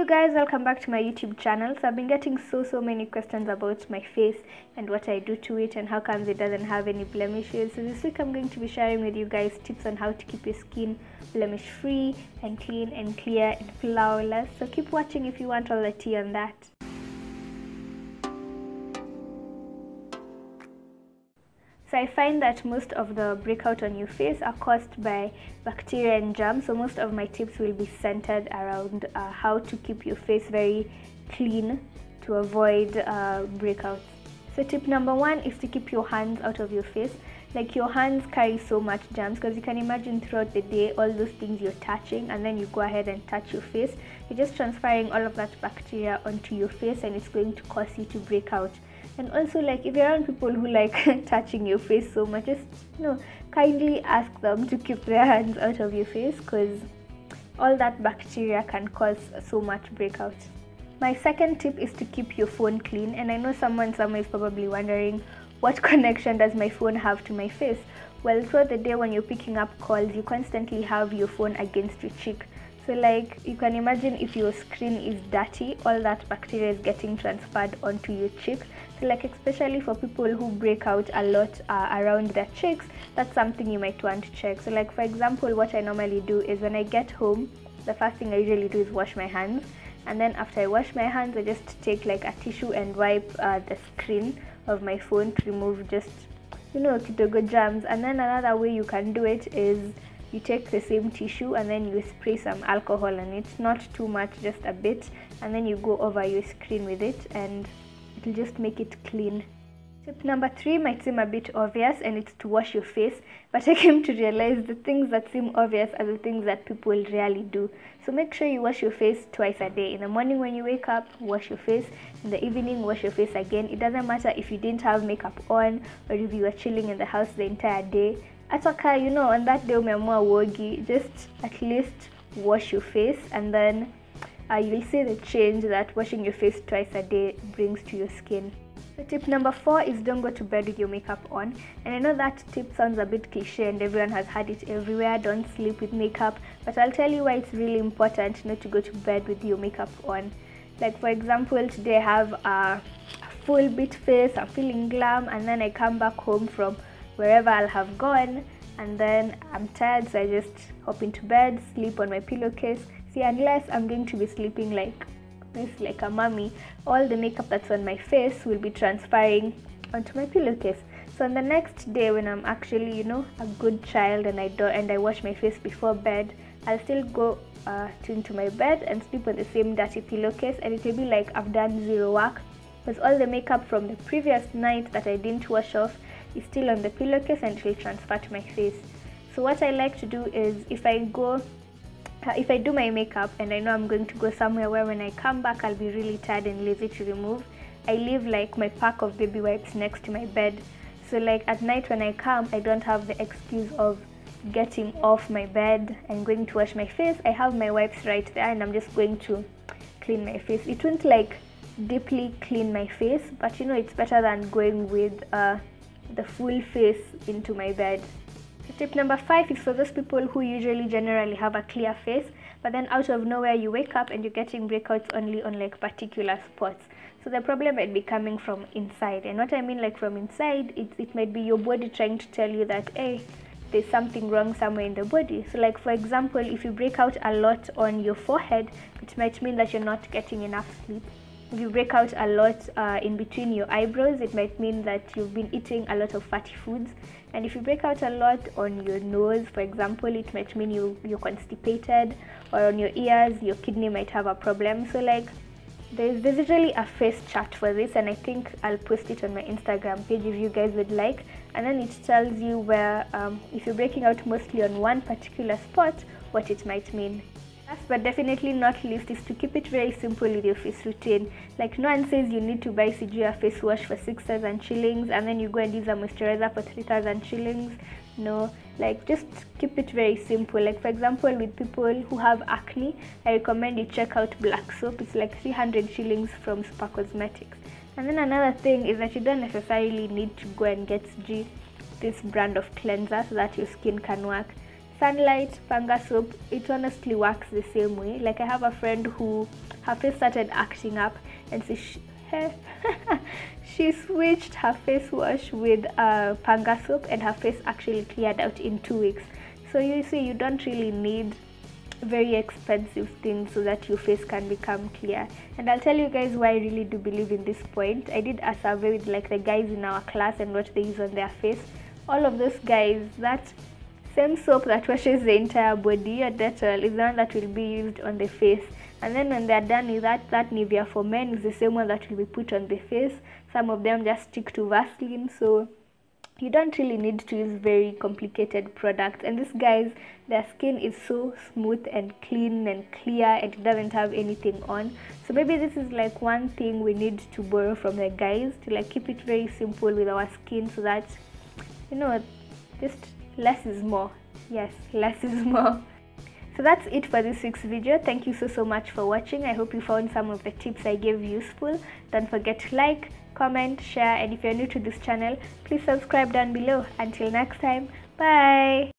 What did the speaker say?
you guys, welcome back to my YouTube channel. So I've been getting so many questions about my face and what I do to it and how comes it doesn't have any blemishes. So this week I'm going to be sharing with you guys tips on how to keep your skin blemish free and clean and clear and flawless. So keep watching if you want all the tea on that. So I find that most of the breakout on your face are caused by bacteria and germs. So most of my tips will be centered around how to keep your face very clean to avoid breakouts. So tip number one is to keep your hands out of your face. Like, your hands carry so much germs, because you can imagine throughout the day all those things you're touching, and then you go ahead and touch your face. You're just transferring all of that bacteria onto your face, and it's going to cause you to break out. And also, like, if you're around people who like touching your face so much, just kindly ask them to keep their hands out of your face, because all that bacteria can cause so much breakout. My second tip is to keep your phone clean. And I know someone somewhere is probably wondering, what connection does my phone have to my face? Well, throughout the day when you're picking up calls, you constantly have your phone against your cheek. So like, you can imagine if your screen is dirty, all that bacteria is getting transferred onto your cheek. So like, especially for people who break out a lot around their cheeks, that's something you might want to check. So like, for example, what I normally do is when I get home, the first thing I usually do is wash my hands. And then after I wash my hands, I just take like a tissue and wipe the screen of my phone to remove just, kidogo germs. And then another way you can do it is you take the same tissue and then you spray some alcohol on it, not too much, just a bit, and then you go over your screen with it and it'll just make it clean. Tip number 3 might seem a bit obvious, and it's to wash your face, but I came to realize the things that seem obvious are the things that people rarely do. So make sure you wash your face twice a day. In the morning when you wake up, wash your face. In the evening, wash your face again. It doesn't matter if you didn't have makeup on or if you were chilling in the house the entire day. Ataka, on that day umeamua wogi, just at least wash your face, and then you will see the change that washing your face twice a day brings to your skin. So tip number 4 is don't go to bed with your makeup on. And I know that tip sounds a bit cliche and everyone has heard it everywhere, don't sleep with makeup, but I'll tell you why it's really important not to go to bed with your makeup on. Like, for example, today I have a full beat face, I'm feeling glam, and then I come back home from wherever I'll have gone, and then I'm tired, so I just hop into bed, sleep on my pillowcase. See, unless I'm going to be sleeping like this, like a mummy, all the makeup that's on my face will be transferring onto my pillowcase. So on the next day when I'm actually, a good child and I wash my face before bed, I'll still go into my bed and sleep on the same dirty pillowcase, and it will be like I've done zero work, because all the makeup from the previous night that I didn't wash off is still on the pillowcase and it will transfer to my face. So what I like to do is, if I do my makeup and I know I'm going to go somewhere where when I come back I'll be really tired and lazy to remove, I leave like my pack of baby wipes next to my bed. So like at night when I come, I don't have the excuse of getting off my bed and going to wash my face. I have my wipes right there and I'm just going to clean my face. It won't like deeply clean my face, but it's better than going with the full face into my bed. So tip number 5 is for those people who usually generally have a clear face, but then out of nowhere you wake up and you're getting breakouts only on like particular spots. So the problem might be coming from inside, and what I mean like from inside, it might be your body trying to tell you that, hey, there's something wrong somewhere in the body. So like, for example, if you break out a lot on your forehead, it might mean that you're not getting enough sleep. If you break out a lot in between your eyebrows, it might mean that you've been eating a lot of fatty foods. And if you break out a lot on your nose, for example, it might mean you're constipated. Or on your ears, your kidney might have a problem. So like, there's usually a face chart for this, and I think I'll post it on my Instagram page if you guys would like. And then it tells you where, if you're breaking out mostly on one particular spot, what it might mean. Last but definitely not least is to keep it very simple with your face routine. Like, no one says you need to buy a face wash for 6,000 shillings and then you go and use a moisturizer for 3,000 shillings. No, like, just keep it very simple. Like, for example, with people who have acne, I recommend you check out black soap. It's like 300 shillings from Super Cosmetics. And then another thing is that you don't necessarily need to go and get this brand of cleanser so that your skin can work. Sunlight, Panga soap, it honestly works the same way. Like, I have a friend who her face started acting up, and so she switched her face wash with panga soap, and her face actually cleared out in 2 weeks. So you see, you don't really need very expensive things so that your face can become clear. And I'll tell you guys why I really do believe in this point. I did a survey with like the guys in our class and what they use on their face. All of those guys, that same soap that washes the entire body, or Dettol, is the one that will be used on the face. And then when they're done with that Nivea for men is the same one that will be put on the face. Some of them just stick to Vaseline, so you don't really need to use very complicated products. And these guys, their skin is so smooth and clean and clear, and it doesn't have anything on. So maybe this is like one thing we need to borrow from the guys, to like keep it very simple with our skin, so that, you know, just less is more. Yes, less is more. So that's it for this week's video. Thank you so much for watching. I hope you found some of the tips I gave useful. Don't forget to like, comment, share, and if you're new to this channel, please subscribe down below. Until next time, bye.